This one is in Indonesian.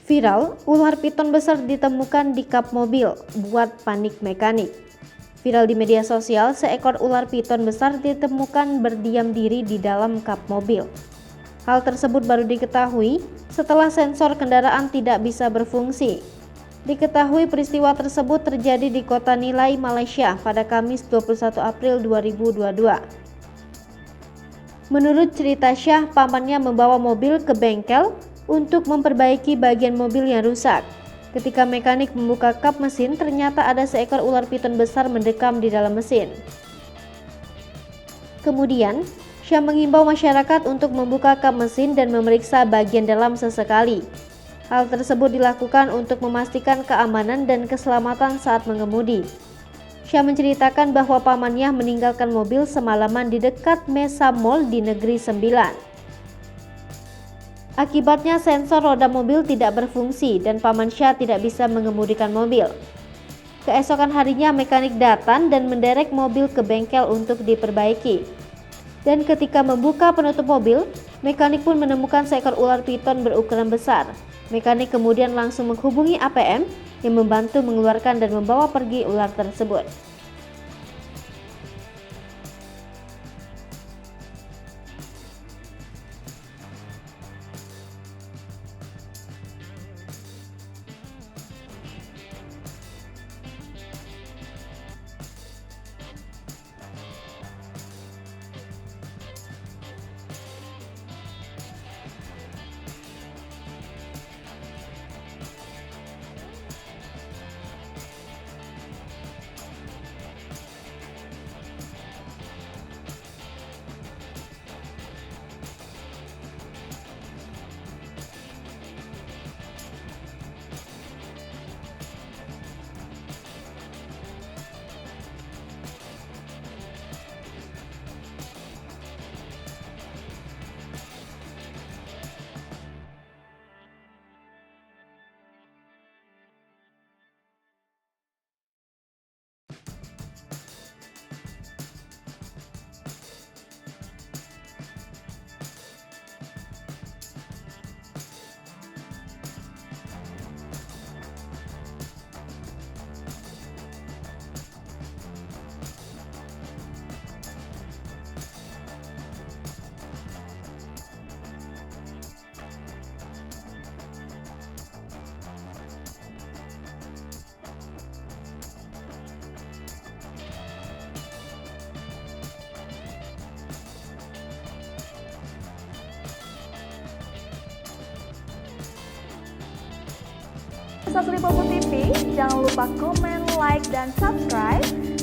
Viral, ular piton besar ditemukan di kap mobil, buat panik mekanik. Viral di media sosial, seekor ular piton besar ditemukan berdiam diri di dalam kap mobil. Hal tersebut baru diketahui setelah sensor kendaraan tidak bisa berfungsi. Diketahui peristiwa tersebut terjadi di kota Nilai, Malaysia pada Kamis 21 April 2022. Menurut cerita Syah, pamannya membawa mobil ke bengkel untuk memperbaiki bagian mobil yang rusak. Ketika mekanik membuka kap mesin, ternyata ada seekor ular piton besar mendekam di dalam mesin. Kemudian, Syah mengimbau masyarakat untuk membuka kap mesin dan memeriksa bagian dalam sesekali. Hal tersebut dilakukan untuk memastikan keamanan dan keselamatan saat mengemudi. Syah menceritakan bahwa pamannya meninggalkan mobil semalaman di dekat Mesa Mall di Negeri Sembilan. Akibatnya sensor roda mobil tidak berfungsi dan paman Syah tidak bisa mengemudikan mobil. Keesokan harinya mekanik datang dan menderek mobil ke bengkel untuk diperbaiki. Dan ketika membuka penutup mobil, mekanik pun menemukan seekor ular piton berukuran besar. Mekanik kemudian langsung menghubungi APM yang membantu mengeluarkan dan membawa pergi ular tersebut. Satu Lipopo TV, jangan lupa komen, like, dan subscribe